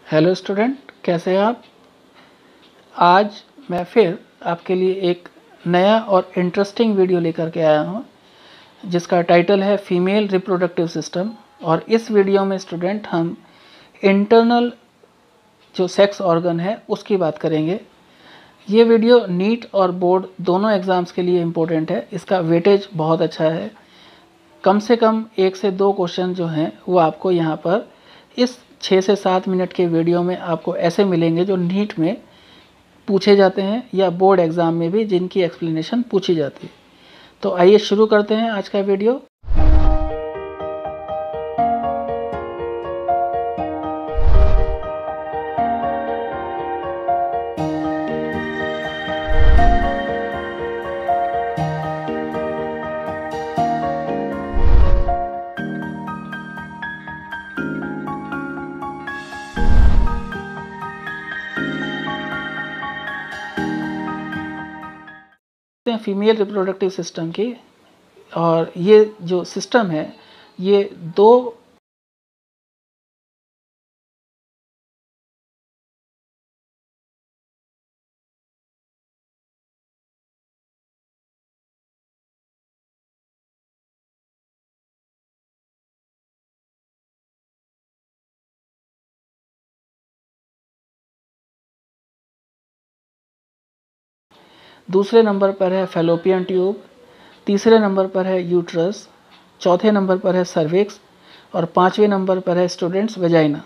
Hello student, कैसे हैं आप। आज मैं फिर आपके लिए एक नया और इंटरेस्टिंग वीडियो लेकर के आया हूं, जिसका टाइटल है फीमेल रिप्रोडक्टिव सिस्टम। और इस वीडियो में स्टूडेंट हम इंटरनल जो सेक्स ऑर्गन है उसकी बात करेंगे। ये वीडियो नीट और बोर्ड दोनों एग्ज़ाम्स के लिए इम्पोर्टेंट है। इसका वेटेज बहुत अच्छा है। कम से कम 1 से 2 क्वेश्चन जो हैं वो आपको यहाँ पर इस 6 से 7 मिनट के वीडियो में आपको ऐसे मिलेंगे जो नीट में पूछे जाते हैं या बोर्ड एग्ज़ाम में भी जिनकी एक्सप्लेनेशन पूछी जाती है। तो आइए शुरू करते हैं आज का वीडियो। फीमेल रिप्रोडक्टिव सिस्टम की, और ये जो सिस्टम है ये दो दूसरे नंबर पर है फैलोपियन ट्यूब, तीसरे नंबर पर है यूट्रस, चौथे नंबर पर है सर्विक्स और 5वें नंबर पर है स्टूडेंट्स वेजाइना।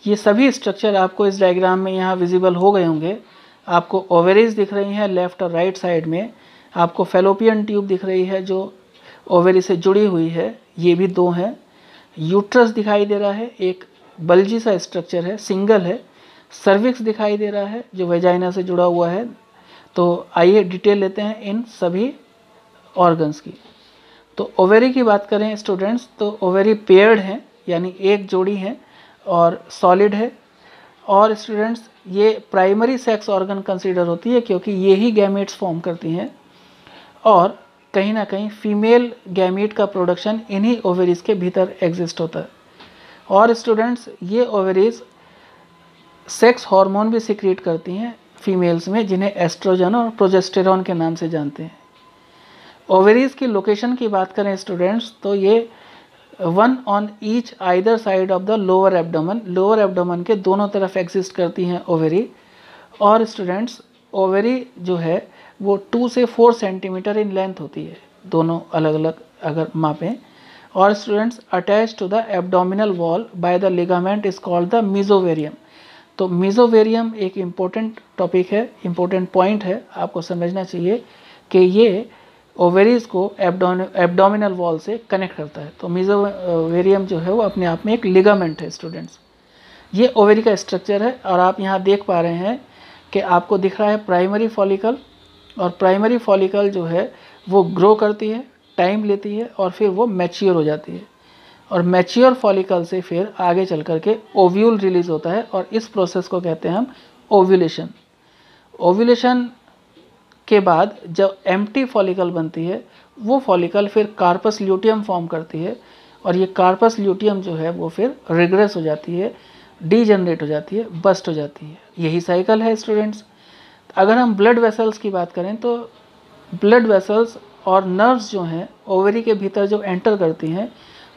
ये सभी स्ट्रक्चर आपको इस डायग्राम में यहाँ विजिबल हो गए होंगे। आपको ओवेरीज दिख रही हैं लेफ़्ट और राइट साइड में। आपको फैलोपियन ट्यूब दिख रही है जो ओवेरी से जुड़ी हुई है, ये भी 2 हैं। यूट्रस दिखाई दे रहा है, एक बल्जी सा स्ट्रक्चर है, सिंगल है। सर्विक्स दिखाई दे रहा है जो वेजाइना से जुड़ा हुआ है। तो आइए डिटेल लेते हैं इन सभी ऑर्गन्स की। तो ओवेरी की बात करें स्टूडेंट्स, तो ओवेरी पेयर्ड है, यानी एक जोड़ी है और सॉलिड है। और स्टूडेंट्स ये प्राइमरी सेक्स ऑर्गन कंसीडर होती है क्योंकि ये ही गैमेट्स फॉर्म करती हैं, और कहीं ना कहीं फीमेल गैमेट का प्रोडक्शन इन्हीं ओवेरीज के भीतर एग्जिस्ट होता है। और स्टूडेंट्स ये ओवेरीज सेक्स हार्मोन भी सिक्रीट करती हैं फीमेल्स में, जिन्हें एस्ट्रोजन और प्रोजेस्टेरॉन के नाम से जानते हैं। ओवेरीज की लोकेशन की बात करें स्टूडेंट्स, तो ये 1 on each either side of the lower abdomen, lower abdomen के दोनों तरफ एग्जिस्ट करती हैं ओवेरी। और स्टूडेंट्स ओवेरी जो है वो 2 से 4 सेंटीमीटर इन लेंथ होती है, दोनों अलग अलग अगर मापें। और students attach to the abdominal wall by the ligament is called the mesovarium. तो मीजोवेरियम एक इम्पोर्टेंट टॉपिक है, इम्पोर्टेंट पॉइंट है, आपको समझना चाहिए कि ये ओवेरीज को एब्डोमिनल वॉल से कनेक्ट करता है। तो मीजोवेरियम जो है वो अपने आप में एक लिगामेंट है स्टूडेंट्स। ये ओवेरी का स्ट्रक्चर है, और आप यहाँ देख पा रहे हैं कि आपको दिख रहा है प्राइमरी फॉलिकल। और प्राइमरी फॉलिकल जो है वो ग्रो करती है, टाइम लेती है और फिर वो मैच्योर हो जाती है। और मैच्योर फॉलिकल से फिर आगे चल कर के ओव्यूल रिलीज होता है, और इस प्रोसेस को कहते हैं हम ओव्यूलेशन। ओव्यूलेशन के बाद जब एम्प्टी फॉलिकल बनती है, वो फॉलिकल फिर कार्पस ल्यूटियम फॉर्म करती है, और ये कार्पस ल्यूटियम जो है वो फिर रिग्रेस हो जाती है, डीजनरेट हो जाती है, बस्ट हो जाती है। यही साइकिल है स्टूडेंट्स। अगर हम ब्लड वेसल्स की बात करें तो ब्लड वेसल्स और नर्व्स जो हैं ओवरी के भीतर जो एंटर करती हैं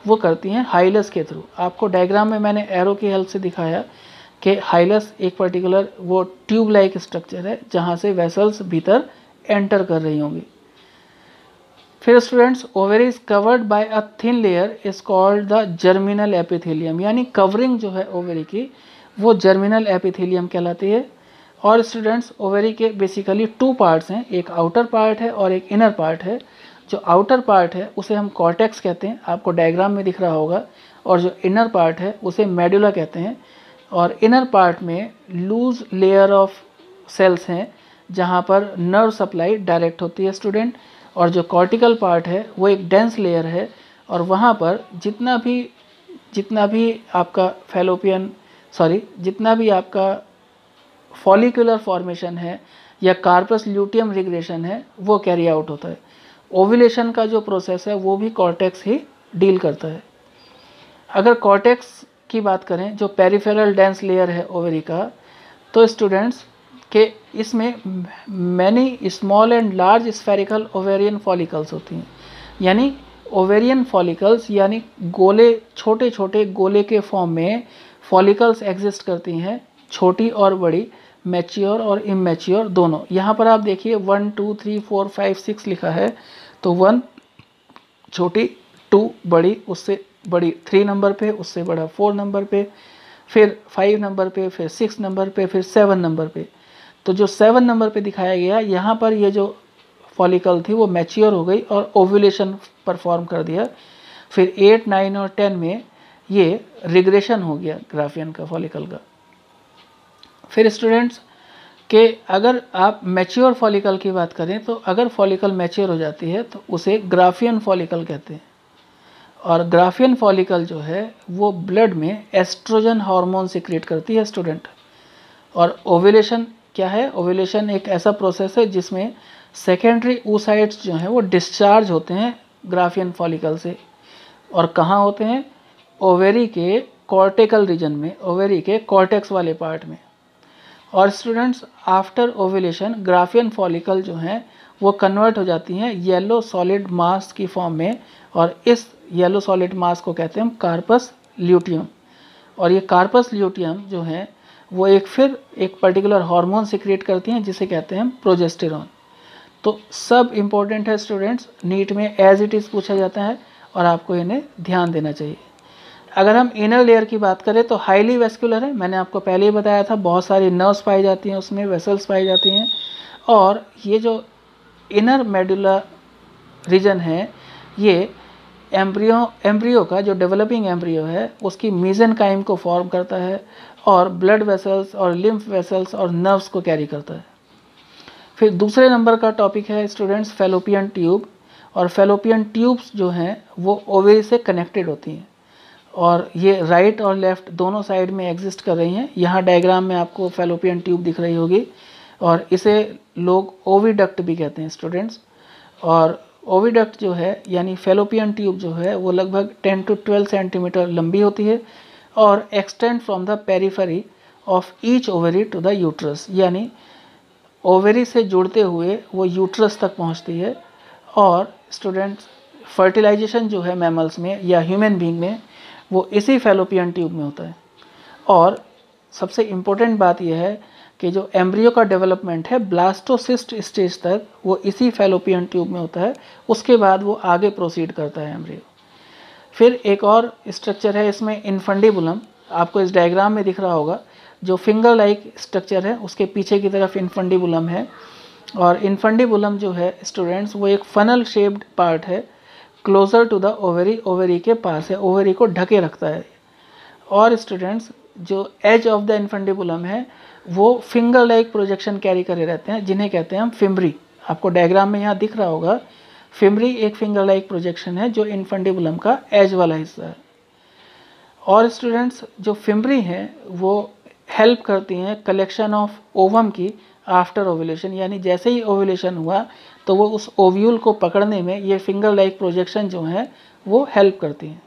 वो करती हैं हाइलस के थ्रू। आपको डायग्राम में मैंने एरो की हेल्प से दिखाया कि हाइलस एक पर्टिकुलर वो ट्यूब लाइक स्ट्रक्चर है जहाँ से वेसल्स भीतर एंटर कर रही होंगी। फिर students ovary is covered by a thin layer is called the germinal epithelium, यानी कवरिंग जो है ओवरी की वो जर्मिनल एपिथेलियम कहलाती है। और स्टूडेंट्स ओवरी के बेसिकली 2 पार्ट्स हैं, एक आउटर पार्ट है और एक इनर पार्ट है। जो आउटर पार्ट है उसे हम कॉर्टेक्स कहते हैं, आपको डायग्राम में दिख रहा होगा, और जो इनर पार्ट है उसे मेडुला कहते हैं। और इनर पार्ट में लूज लेयर ऑफ सेल्स हैं जहाँ पर नर्व सप्लाई डायरेक्ट होती है स्टूडेंट। और जो कॉर्टिकल पार्ट है वो एक डेंस लेयर है, और वहाँ पर जितना भी आपका फॉलिकुलर फॉर्मेशन है या कार्पस ल्यूटियम रिग्रेशन है वो कैरी आउट होता है। ओव्यूलेशन का जो प्रोसेस है वो भी कॉर्टेक्स ही डील करता है। अगर कॉर्टेक्स की बात करें, जो पेरिफेरल डेंस लेयर है ओवरी का, तो स्टूडेंट्स के इसमें many small and large spherical ovarian follicles होती हैं। यानी ओवेरियन फॉलिकल्स यानी गोले, छोटे छोटे गोले के फॉर्म में फॉलिकल्स एग्जिस्ट करती हैं, छोटी और बड़ी, मैच्योर और इमैच्योर दोनों। यहाँ पर आप देखिए 1 2 3 4 5 6 लिखा है, तो 1 छोटी, 2 बड़ी, उससे बड़ी 3 नंबर पे, उससे बड़ा 4 नंबर पे, फिर 5 नंबर पे, फिर 6 नंबर पे, फिर 7 नंबर पे। तो जो 7 नंबर पे दिखाया गया, यहाँ पर ये जो फॉलिकल थी वो मैच्योर हो गई और ओव्यूलेशन परफॉर्म कर दिया। फिर 8 9 और 10 में ये रिग्रेशन हो गया ग्राफियन का, फॉलिकल का। फिर स्टूडेंट्स के अगर आप मैच्योर फॉलिकल की बात करें, तो अगर फॉलिकल मैच्योर हो जाती है तो उसे ग्राफियन फॉलिकल कहते हैं। और ग्राफियन फॉलिकल जो है वो ब्लड में एस्ट्रोजन हार्मोन सिक्रेट करती है स्टूडेंट। और ओव्यूलेशन क्या है? ओव्यूलेशन एक ऐसा प्रोसेस है जिसमें सेकेंडरी oocytes जो हैं वो डिस्चार्ज होते हैं ग्राफियन फॉलिकल से। और कहाँ होते हैं? ओवेरी के कॉर्टिकल रीजन में, ओवेरी के कॉर्टेक्स वाले पार्ट में। और students after ovulation Graafian follicle जो हैं वो कन्वर्ट हो जाती हैं येलो सॉलिड मास की फॉर्म में, और इस येलो सॉलिड मास को कहते हैं हम कार्पस ल्यूटियम। और ये कार्पस ल्यूटियम जो है वो एक पर्टिकुलर हार्मोन सिक्रेट करती हैं जिसे कहते हैं हम प्रोजेस्टेरॉन। तो सब इम्पोर्टेंट है स्टूडेंट्स, नीट में एज इट इज़ पूछा जाता है और आपको इन्हें ध्यान देना चाहिए। अगर हम इनर लेयर की बात करें तो हाईली वेस्कुलर है, मैंने आपको पहले ही बताया था, बहुत सारी नर्व्स पाई जाती हैं उसमें, वेसल्स पाई जाती हैं। और ये जो इनर मेडुला रीजन है ये एम्ब्रियो का, जो डेवलपिंग एम्ब्रियो है उसकी मीजेनकाइम को फॉर्म करता है और ब्लड वेसल्स और लिम्फ वेसल्स और नर्व्स को कैरी करता है। फिर दूसरे नंबर का टॉपिक है स्टूडेंट्स फैलोपियन ट्यूब। और फैलोपियन ट्यूब्स जो हैं वो ओवेरी से कनेक्टेड होती हैं और ये राइट और लेफ्ट दोनों साइड में एग्जिस्ट कर रही हैं। यहाँ डायग्राम में आपको फैलोपियन ट्यूब दिख रही होगी और इसे लोग ओविडक्ट भी कहते हैं स्टूडेंट्स। और ओविडक्ट जो है यानी फैलोपियन ट्यूब जो है वो लगभग 10 to 12 सेंटीमीटर लंबी होती है और extend from the periphery of each ovary to the uterus, यानी ओवरी से जुड़ते हुए वो यूट्रस तक पहुंचती है। और स्टूडेंट्स फर्टिलाइजेशन जो है मैमल्स में या ह्यूमन बीइंग में वो इसी फैलोपियन ट्यूब में होता है। और सबसे इम्पोर्टेंट बात यह है कि जो एम्ब्रियो का डेवलपमेंट है ब्लास्टोसिस्ट स्टेज तक वो इसी फैलोपियन ट्यूब में होता है, उसके बाद वो आगे प्रोसीड करता है एम्ब्रियो। फिर एक और स्ट्रक्चर है इसमें इन्फंडिबुलम, आपको इस डायग्राम में दिख रहा होगा, जो फिंगर लाइक स्ट्रक्चर है उसके पीछे की तरफ इन्फंडिबुलम है। और इन्फंडिबुलम जो है स्टूडेंट्स वो एक फनल शेप्ड पार्ट है, closer to the ovary, ovary के पास है, ओवरी को ढके रखता है। और स्टूडेंट्स जो एज ऑफ द इन्फंडिबुलम है वो फिंगर लाइक प्रोजेक्शन कैरी करे रहते हैं जिन्हें कहते हैं हम फिम्ब्री। आपको डायग्राम में यहाँ दिख रहा होगा, फिम्ब्री एक फिंगर लाइक प्रोजेक्शन है जो इन्फंडिबुलम का एज वाला हिस्सा है। और स्टूडेंट्स जो फिम्ब्री हैं वो हेल्प करती हैं कलेक्शन ऑफ ओवम की आफ्टर ओव्यूलेशन, यानी जैसे ही ओव्यूलेशन हुआ तो वो उस ओव्यूल को पकड़ने में ये फिंगर लाइक प्रोजेक्शन जो है वो हेल्प करती हैं।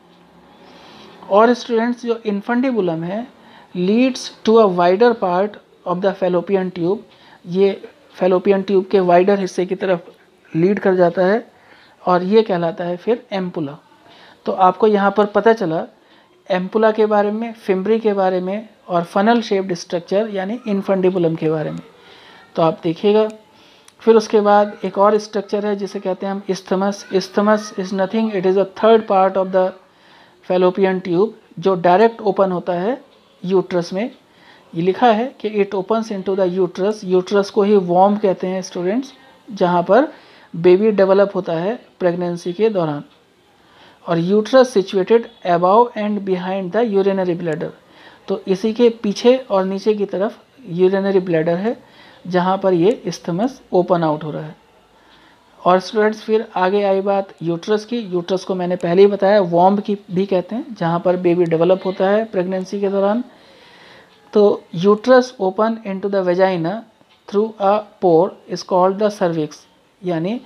और स्टूडेंट्स जो इन्फंडिबुलम है leads to a wider part of the Fallopian tube, ये फैलोपियन ट्यूब के वाइडर हिस्से की तरफ लीड कर जाता है और ये कहलाता है फिर एम्पुला। तो आपको यहाँ पर पता चला एम्पुला के बारे में, फिम्ब्री के बारे में और फनल शेप्ड स्ट्रक्चर यानी इन्फंडिबुलम के बारे में। तो आप देखिएगा। फिर उसके बाद एक और स्ट्रक्चर है जिसे कहते हैं हम isthmus. Isthmus is nothing, it is a third part of the Fallopian tube जो डायरेक्ट ओपन होता है यूट्रस में। ये लिखा है कि it opens into the uterus, uterus को ही वॉर्म कहते हैं स्टूडेंट्स, जहाँ पर बेबी डेवलप होता है प्रेगनेंसी के दौरान। और uterus situated above and behind the urinary bladder, तो इसी के पीछे और नीचे की तरफ यूरिनरी ब्लैडर है जहाँ पर ये इस्थमस ओपन आउट हो रहा है। और स्टूडेंट्स फिर आगे आई बात यूट्रस की। यूट्रस को मैंने पहले ही बताया वॉम्ब की भी कहते हैं, जहाँ पर बेबी डेवलप होता है प्रेगनेंसी के दौरान। तो uterus open into the vagina through a pour is called the cervix, यानी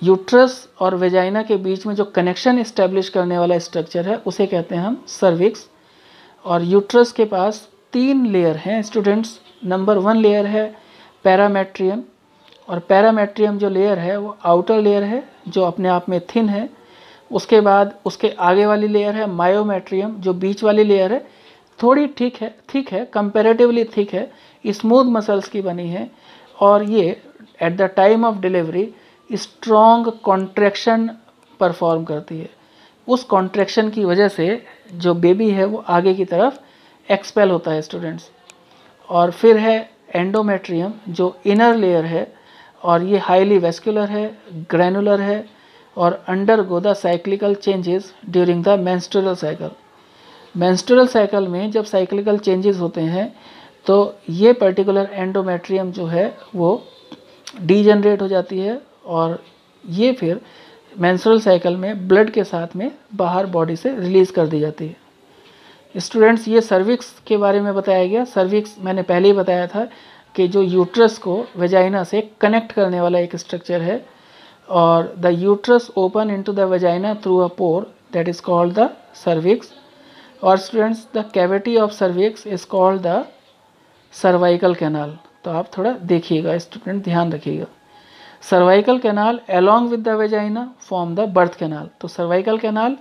यूट्रस और वेजाइना के बीच में जो कनेक्शन इस्टेब्लिश करने वाला स्ट्रक्चर है उसे कहते हैं हम सर्विक्स। और यूट्रस के पास 3 लेयर हैं स्टूडेंट्स। नंबर 1 लेयर है पैरामेट्रियम, और पैरामेट्रियम जो लेयर है वो आउटर लेयर है जो अपने आप में थिन है। उसके बाद उसके आगे वाली लेयर है मायोमेट्रियम, जो बीच वाली लेयर है थोड़ी ठीक है कंपैरेटिवली थिक है, स्मूथ मसल्स की बनी है, और ये at the time of delivery strong contraction perform करती है। उस कॉन्ट्रैक्शन की वजह से जो बेबी है वो आगे की तरफ एक्सपेल होता है स्टूडेंट्स। और फिर है एंडोमेट्रियम जो इनर लेयर है, और ये हाईली वेस्कुलर है, ग्रैनुलर है, और undergo the cyclical changes during the menstrual cycle. Menstrual cycle में जब साइक्लिकल चेंजेस होते हैं तो ये पर्टिकुलर एंडोमेट्रियम जो है वो डीजनरेट हो जाती है, और ये फिर मेंस्ट्रुअल साइकिल में ब्लड के साथ में बाहर बॉडी से रिलीज़ कर दी जाती है। स्टूडेंट्स, ये सर्विक्स के बारे में बताया गया। सर्विक्स मैंने पहले ही बताया था कि जो यूट्रस को वेजाइना से कनेक्ट करने वाला एक स्ट्रक्चर है, और the uterus open into the vagina through a pore that is called the cervix. और students, the cavity of cervix is called the cervical canal. तो आप थोड़ा देखिएगा स्टूडेंट, ध्यान रखिएगा। Cervical canal along with the vagina form the birth canal. तो cervical canal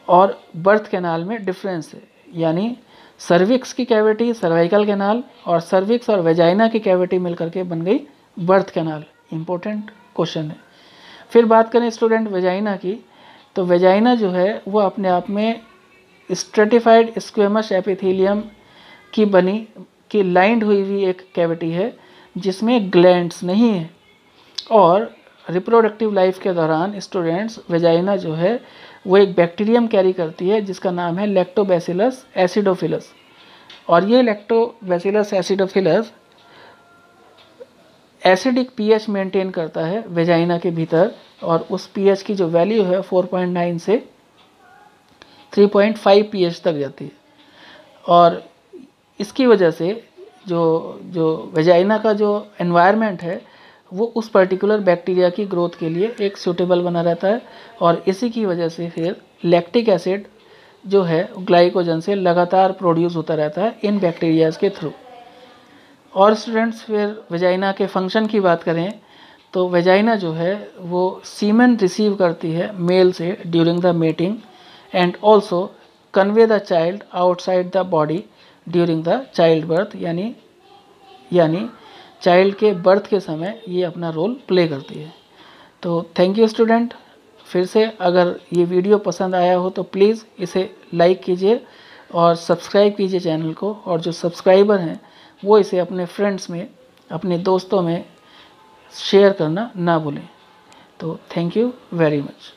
और birth canal में डिफरेंस है, यानी सर्विक्स की कैविटी सर्वाइकल कैनाल, और सर्विक्स और वेजाइना की कैविटी मिलकर के बन गई बर्थ कैनाल। इंपॉर्टेंट क्वेश्चन है। फिर बात करें स्टूडेंट वेजाइना की, तो वेजाइना जो है वो अपने आप में स्ट्रेटिफाइड स्क्वेमस एपिथेलियम की लाइंड हुई एक कैविटी है जिसमें ग्लैंड्स नहीं है। और रिप्रोडक्टिव लाइफ के दौरान स्टूडेंट्स वेजाइना जो है वो एक बैक्टीरियम कैरी करती है जिसका नाम है लैक्टोबैसिलस एसिडोफिलस। और ये lactobacillus acidophilus acidic pH maintain करता है वेजाइना के भीतर, और उस पीएच की जो वैल्यू है 4.9 से 3.5 पीएच तक जाती है। और इसकी वजह से जो वेजाइना का जो एनवायरनमेंट है वो उस पर्टिकुलर बैक्टीरिया की ग्रोथ के लिए एक सूटेबल बना रहता है, और इसी की वजह से फिर लैक्टिक एसिड जो है ग्लाइकोजन से लगातार प्रोड्यूस होता रहता है इन बैक्टीरियाज के थ्रू। और स्टूडेंट्स, फिर वेजाइना के फंक्शन की बात करें तो वेजाइना जो है वो सीमेन रिसीव करती है मेल से during the mating, and also convey the child outside the body during the child birth, यानी चाइल्ड के बर्थ के समय ये अपना रोल प्ले करती है। तो थैंक यू स्टूडेंट। फिर से अगर ये वीडियो पसंद आया हो तो प्लीज़ इसे लाइक कीजिए और सब्सक्राइब कीजिए चैनल को, और जो सब्सक्राइबर हैं वो इसे अपने फ्रेंड्स में, अपने दोस्तों में शेयर करना ना भूलें। तो थैंक यू वेरी मच।